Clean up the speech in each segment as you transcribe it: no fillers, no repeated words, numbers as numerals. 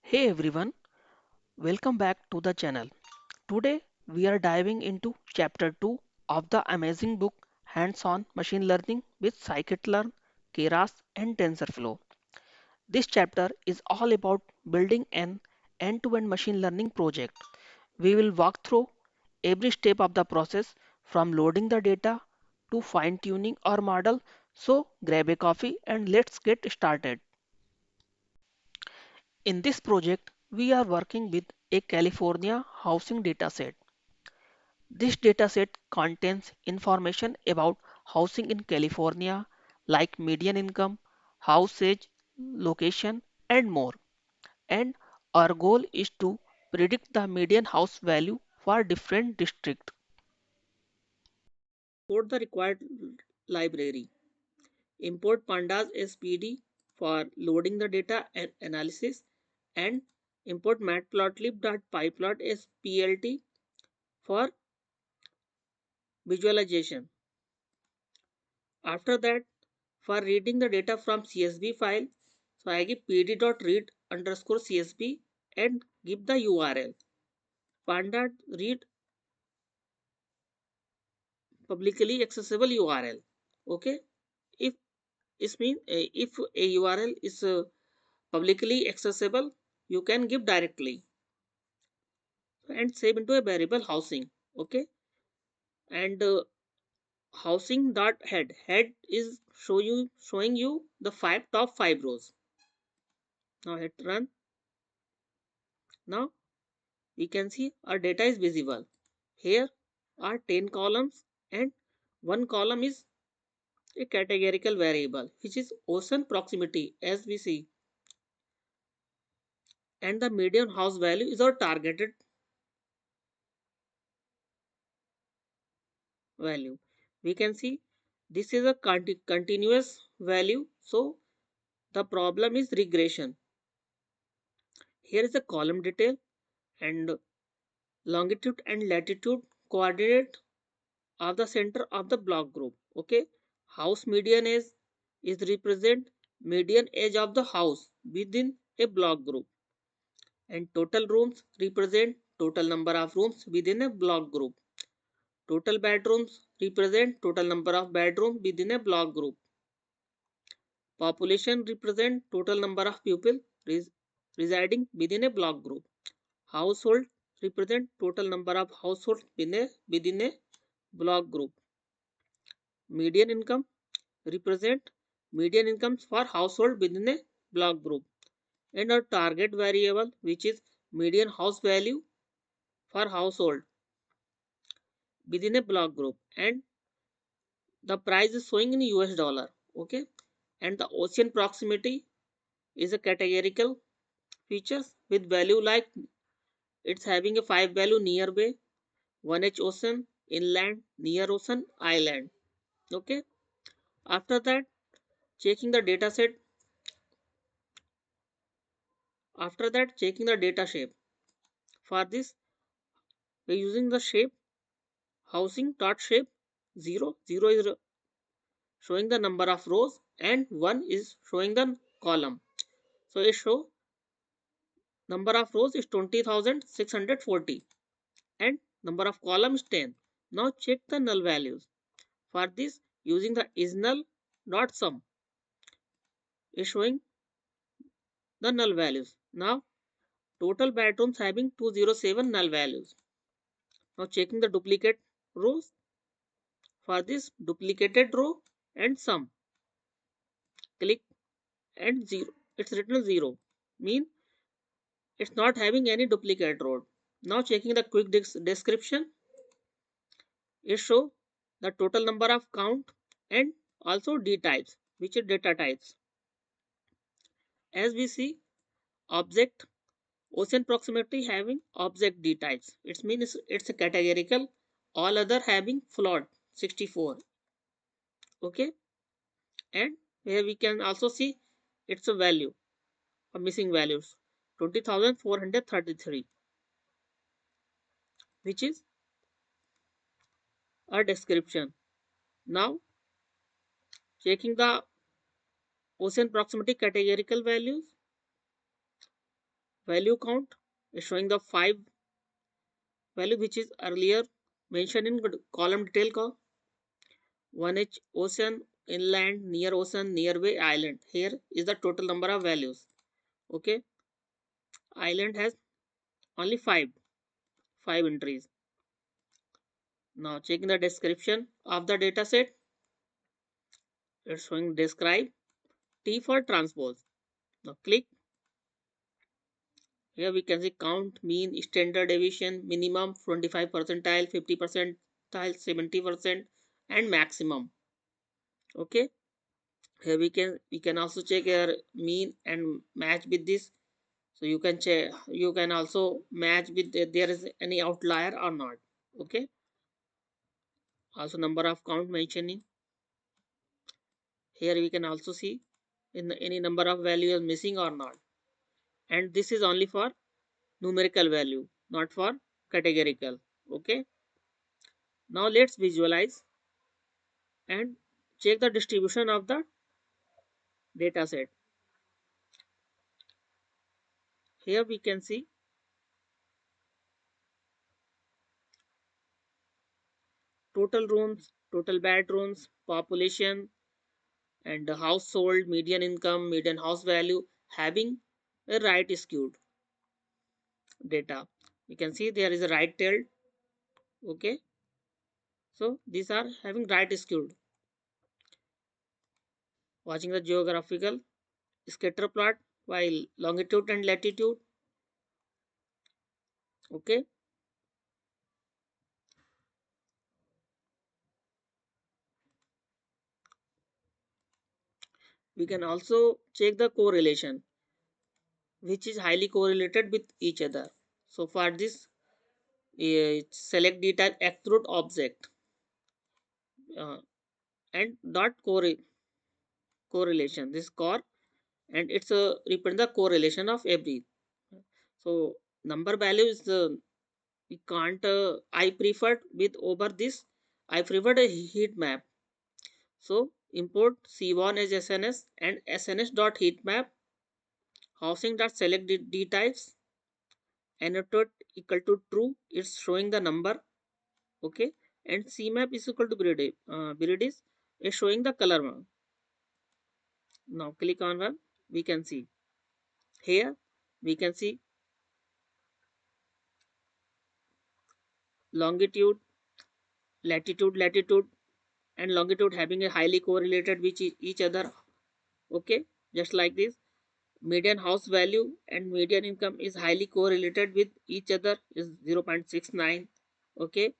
Hey everyone, welcome back to the channel. Today we are diving into chapter 2 of the amazing book Hands-on Machine Learning with Scikit-Learn, Keras and TensorFlow. This chapter is all about building an end-to-end machine learning project. We will walk through every step of the process from loading the data to fine-tuning our model. So grab a coffee and let's get started. In this project, we are working with a California housing dataset. This dataset contains information about housing in California, like median income, house age, location, and more. And our goal is to predict the median house value for different districts. Import the required library. Import pandas SPD for loading the data and analysis, and import matplotlib.pyplot as PLT for visualization. After that, for reading the data from CSV file, so I give pd.read underscore CSV and give the URL. Panda read publicly accessible URL. Okay, if this means if a URL is publicly accessible, you can give directly and save into a variable housing. Okay, and housing dot head is showing you the top five rows. Now hit run. Now we can see our data is visible. Here are 10 columns, and one column is a categorical variable which is ocean proximity as we see, and the median house value is our targeted value. We can see this is a continuous value, so the problem is regression. Here is the column detail and longitude and latitude coordinate of the center of the block group. Okay, house median is represent median age of the house within a block group, and total rooms represent total number of rooms within a block group. Total bedrooms represent total number of bedrooms within a block group. Population represent total number of people residing within a block group. Household represent total number of households within a block group. Median income represent median incomes for household within a block group, and our target variable which is median house value for household within a block group, and the price is showing in US dollar. Okay, and the ocean proximity is a categorical features with value like it's having a 5 value nearby, 1H ocean, inland, near ocean, island. Okay, after that checking the data set, after that checking the data shape. For this we're using the shape housing dot shape 0 0 is showing the number of rows and 1 is showing the column. So it show number of rows is 20,640 and number of columns 10. Now check the null values. For this using the is null dot sum is showing the null values. Now total bedrooms having 207 null values. Now checking the duplicate rows. For this duplicated row and sum, click and 0. It's written 0. Mean it's not having any duplicate row. Now checking the quick description, it show the total number of count and also d types, which is data types. As we see object ocean proximity having object d types. It means it's a categorical, all other having float 64. Okay, and here we can also see it's a value of missing values 20,433, which is a description. Now checking the ocean proximity categorical values, Value count is showing the 5 value which is earlier mentioned in column detail co 1H ocean, inland, near ocean, nearby island. Here is the total number of values. Okay, island has only 5 entries. Now checking the description of the data set, it's showing describe T for transpose. Now click. Here we can see count, mean, standard deviation, minimum 25 percentile, 50 percentile, 70%, and maximum. Okay. Here we can also check your mean and match with this. So you can check, you can also match with there is any outlier or not. Okay. Also number of count mentioning. Here we can also see in any number of values missing or not. And this is only for numerical value, not for categorical. Okay. Now let's visualize and check the distribution of the data set. Here we can see total rooms, total bedrooms, population, and the household, median income, median house value having a right skewed data. You can see there is a right tailed. Okay. So these are having right skewed. Watching the geographical scatter plot while longitude and latitude. Okay. We can also check the correlation which is highly correlated with each other. So for this, select data extrude object uh, and dot correlation. This core and it's represent the correlation of every. So number value is we can't. I preferred with over this. I preferred a heat map. So import C1 as SNS and SNS dot heat map housing dot select D types annotate equal to true. It's showing the number. Okay, and cmap is equal to Viridis is showing the color map. Now click on one, we can see here we can see longitude, latitude and longitude having a highly correlated with each other. Okay, just like this, median house value and median income is highly correlated with each other is 0.69. Okay,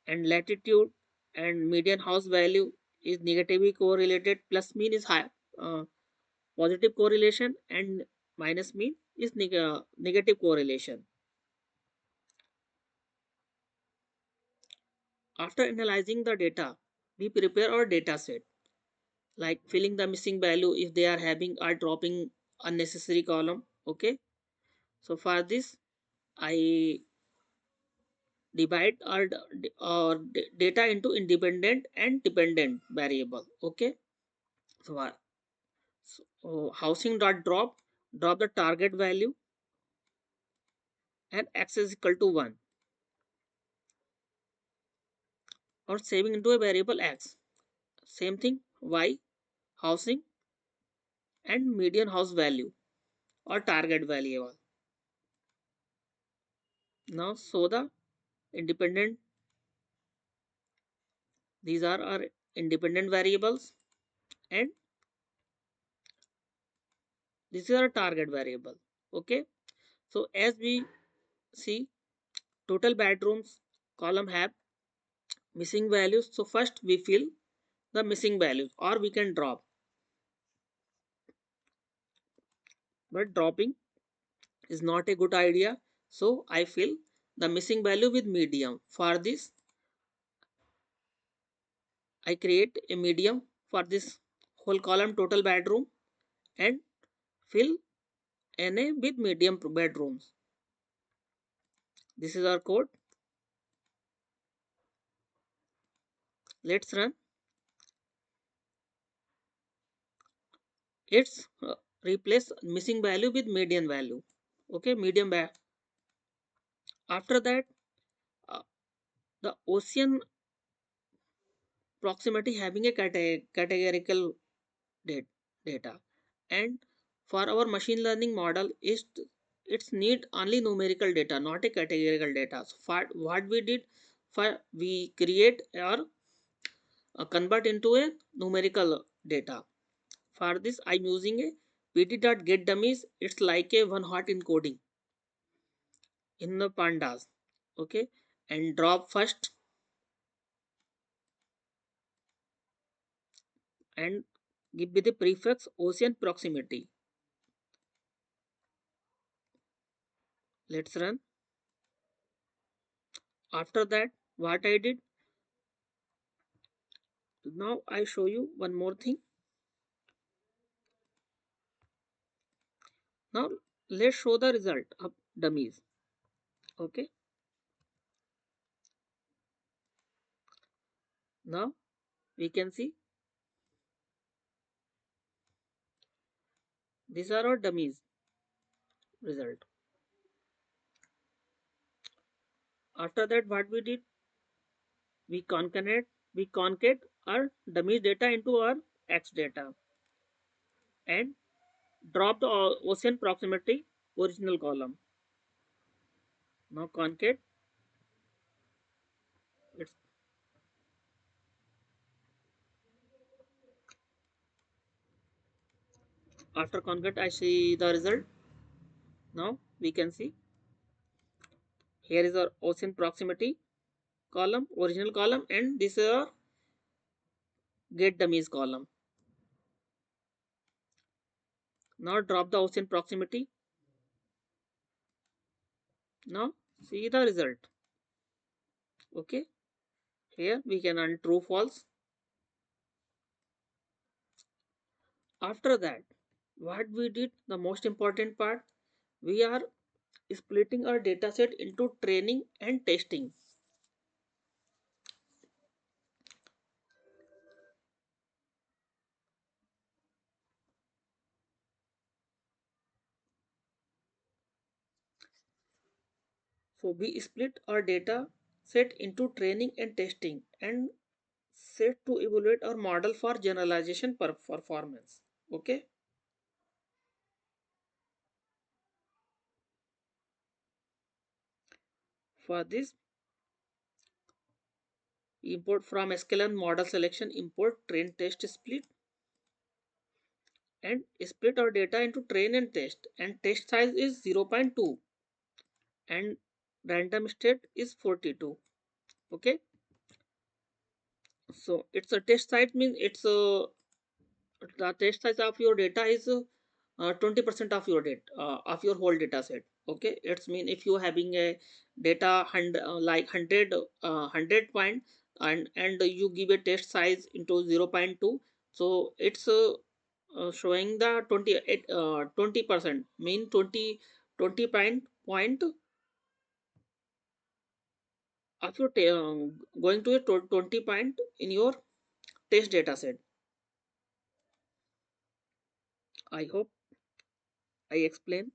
and latitude and median house value is negatively correlated, plus mean is high, positive correlation, and minus mean is negative correlation. After analyzing the data, we prepare our data set, like filling the missing value if they are having or dropping unnecessary column. Okay, so for this I divide our data into independent and dependent variable. Okay, so, housing dot drop the target value and x is equal to 1 or saving into a variable x. Same thing y housing and median house value or target value. Now so the independent, these are our independent variables and this is our target variable. Okay, so as we see total bedrooms column have missing values, so first we fill the missing values or we can drop, but dropping is not a good idea. So I fill the missing value with medium. For this I create a medium for this whole column total bedroom and fill NA with medium bedrooms. This is our code. Let's run. It's replace missing value with median value. Okay, medium back. After that, uh, the ocean proximity having a categorical data, and for our machine learning model is it's need only numerical data, not a categorical data. So for what we did, for we create or convert into a numerical data. For this I'm using a pt.getDummies. It's like a one hot encoding in the pandas. Okay, and drop first and give me the prefix ocean proximity. Let's run. After that, what I did, now I show you one more thing. Now let's show the result of dummies. Okay, now we can see these are our dummies result. After that, what we did, we concat our dummies data into our x data and drop the ocean proximity original column. Now concat, it's after concat I see the result. Now we can see here is our ocean proximity column, original column, and this is our get dummies column. Now drop the ocean proximity. Now see the result. Okay, here we can run true false. After that, what we did, the most important part, we are splitting our dataset into training and testing. So we split our data set into training and testing and set to evaluate our model for generalization performance. Okay, for this, import from sklearn model selection, import train test split, and split our data into train and test size is 0.2 and random state is 42. Okay, so it's a test size means it's a the test size of your data is 20% of your data of your whole data set. Okay, it's mean if you having a data like 100 100 point and you give a test size into 0.2, so it's showing the 20% mean 20 point of your going to a 20 point in your test data set. I hope I explain.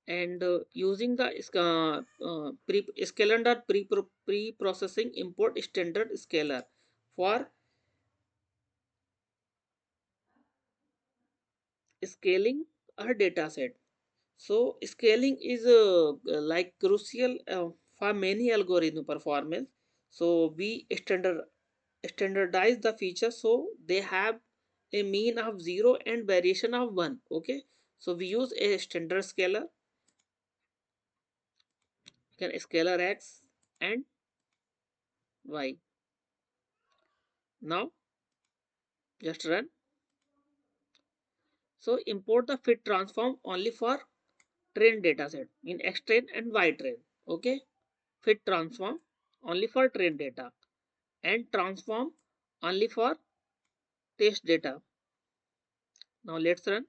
And using the scalar pre-processing import standard scalar for scaling our data set. So scaling is like crucial for many algorithm performance. So we standardize the feature so they have a mean of 0 and variation of 1. Okay, so we use a standard scalar, can scalar x and y. Now just run. So import the fit transform only for train dataset in X train and Y train. Okay, fit transform only for train data and transform only for test data. Now let's run.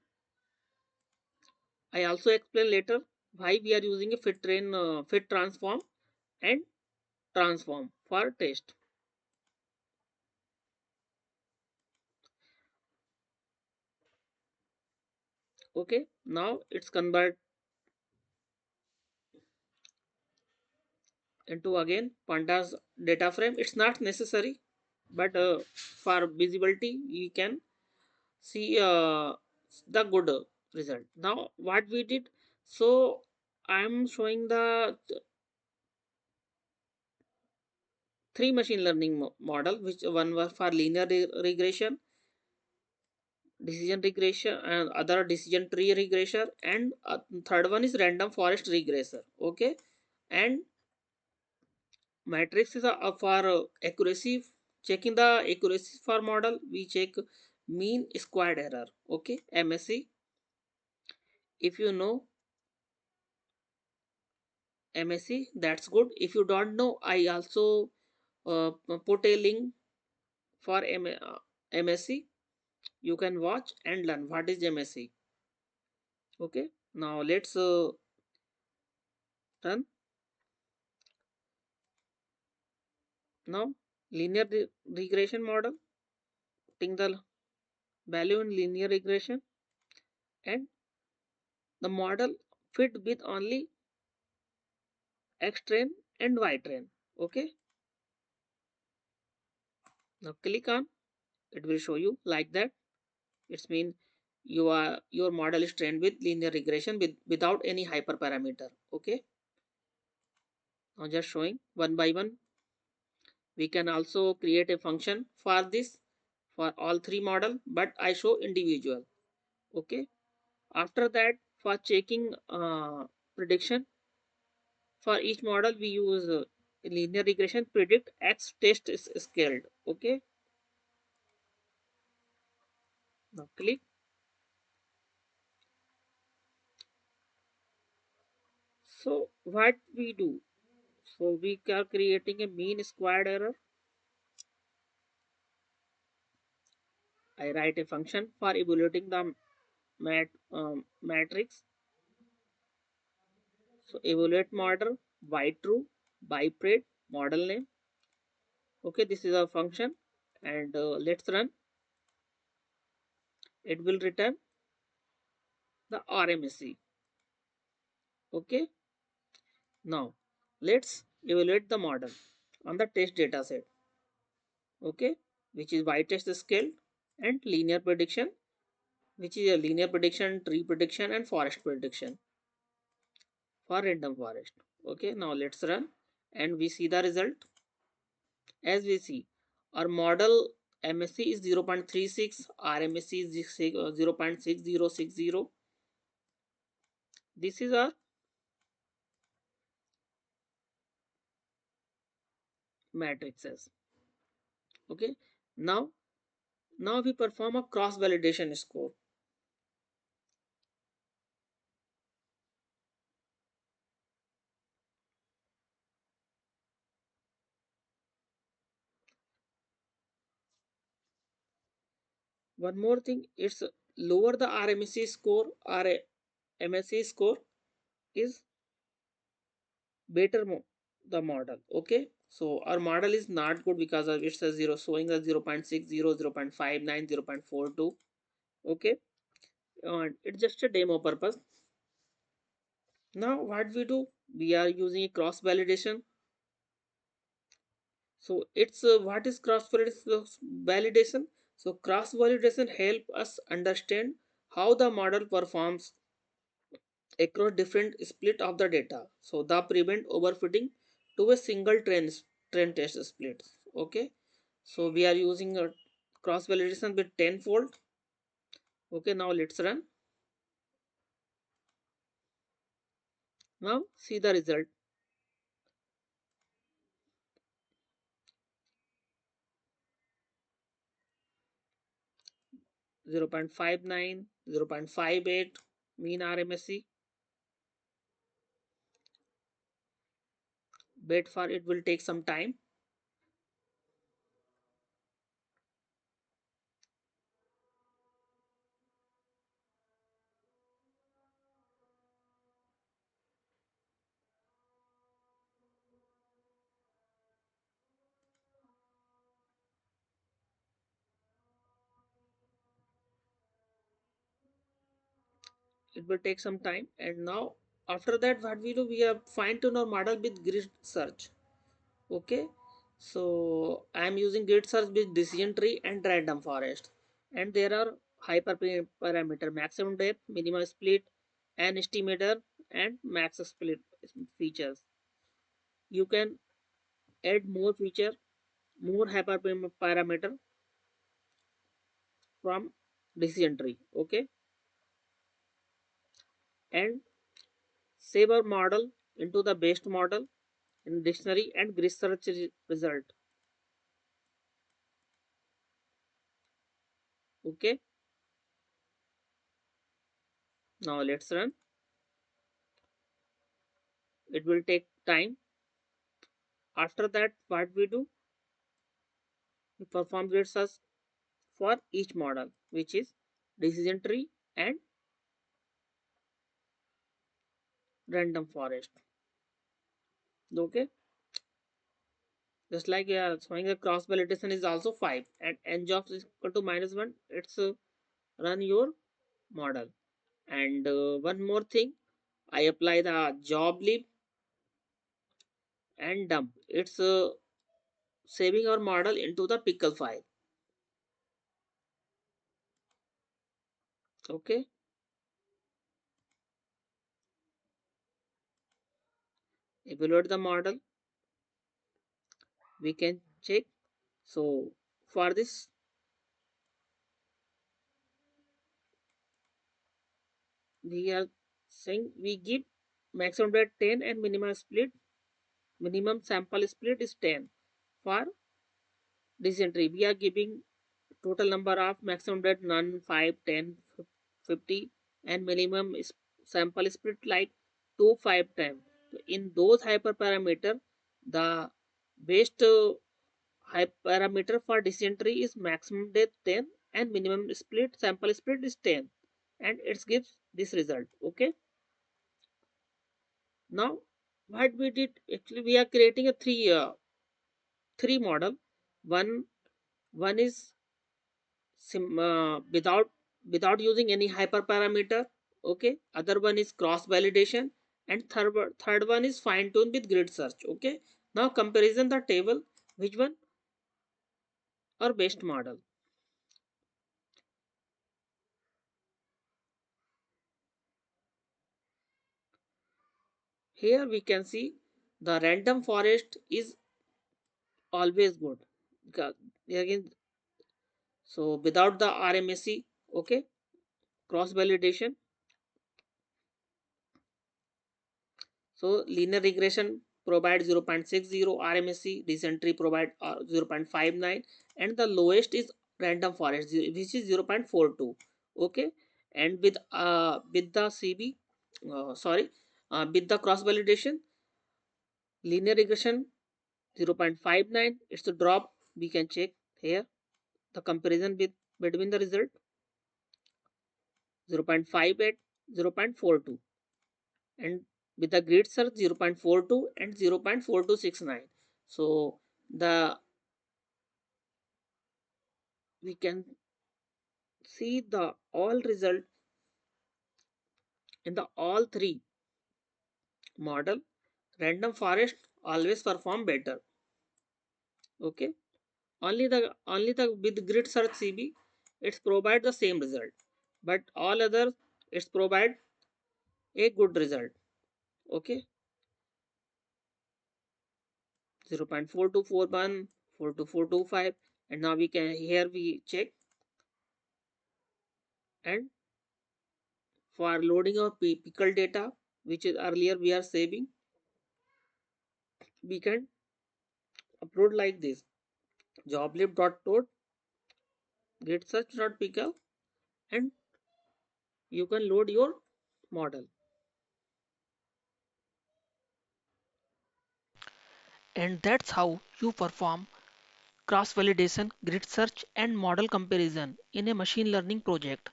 I also explain later why we are using a fit transform and transform for test. Okay, now it's convert into again pandas data frame. It's not necessary, but for visibility we can see the good result. Now what we did, so I'm showing the three machine learning model, which one was for linear regression, decision regression, and other decision tree regression, and third one is random forest regressor. Okay, and matrix is for accuracy, checking the accuracy for model we check mean squared error. Okay, MSE. If you know MSE, that's good. If you don't know, I also put a link for MSE. You can watch and learn what is MSE. Okay, now let's run. Now linear regression model, putting the value in linear regression, and the model fit with only X train and Y train. Okay, now click on, it will show you like that. It's mean your model is trained with linear regression without any hyperparameter. Okay, now just showing one by one. We can also create a function for this for all three model, but I show individual. Okay, after that for checking prediction for each model we use linear regression predict x test is scaled. Okay, now click. So what we do, so we are creating a mean squared error. I write a function for evaluating the matrix. So evaluate model by true by print model name. Okay, this is a function, and let's run. It will return the RMSE. Okay, now let's evaluate the model on the test data set. Okay, which is y test scale and linear prediction, which is a linear prediction, tree prediction, and forest prediction for random forest. Okay, now let's run and we see the result. As we see, our model MSC is 0.36, RMSC is 0.6060. This is our matrices. Okay, now we perform a cross validation score. One more thing, it's lower the RMSC score or MSC score is better the model. Okay, so our model is not good because of it's a zero showing a 0.60, 0.59, 0.42. Okay, and it's just a demo purpose. Now what we do, we are using a cross validation. So it's what is cross validation? So cross validation help us understand how the model performs across different split of the data. So the prevent overfitting to a single train test split. Okay, so we are using a cross validation with tenfold. Okay, now let's run. Now see the result. 0.59, 0.58 mean RMSE. Wait for it will take some time. it will take some time. And now after that, what we do, we have fine tune our model with grid search. Okay, so I am using grid search with decision tree and random forest, and there are hyper parameter, maximum depth, minimum split, and estimator, and max split features. You can add more feature, more hyper parameter from decision tree. Okay, and save our model into the best model in dictionary and grid search result. Okay, now let's run. It will take time. After that, what we do, we perform grid search for each model, which is decision tree and random forest. Okay, just like showing the cross validation is also 5 and n jobs is equal to -1. It's run your model. And one more thing, I apply the job lib and dump. It's saving our model into the pickle file. Okay, evaluate the model. We can check. So for this, we are saying we give maximum dot 10 and minimum sample split is 10. For dysentery, we are giving total number of maximum dot none, 5, 10, 50, and minimum sample split like 2, 5 times. So in those hyperparameter, the best hyperparameter for dysentery is maximum depth 10 and minimum split sample split is 10, and it gives this result. Okay, now what we did, actually we are creating a three model. One one is without using any hyperparameter. Okay, other one is cross validation, and third one is fine tune with grid search. Okay, now comparison the table, which one or best model. Here we can see the random forest is always good because again, so without the RMSE. Okay, cross validation. So linear regression provide 0.60, RMSE decentry provide 0.59, and the lowest is random forest which is 0.42. Okay, and with the CB, sorry, with the cross validation, linear regression 0.59, it's a drop. We can check here the comparison with between the result 0.58, 0.42, and with the grid search 0.42 and 0.4269. So the we can see the all result in the all three model. Random forest always perform better. Okay, only the with grid search CB, it's provide the same result, but all others it's provide a good result. Okay, 0.4241, 42425, and now we can here we check. And for loading of pickle data, which is earlier we are saving, we can upload like this: joblib.load grid search.pickle, and you can load your model. And that's how you perform cross validation, grid search, and model comparison in a machine learning project.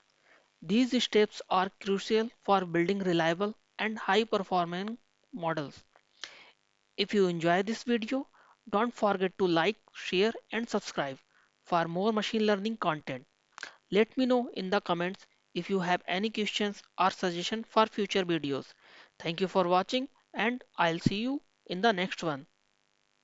These steps are crucial for building reliable and high performing models. If you enjoy this video, don't forget to like, share, and subscribe for more machine learning content. Let me know in the comments if you have any questions or suggestion for future videos. Thank you for watching and I'll see you in the next one.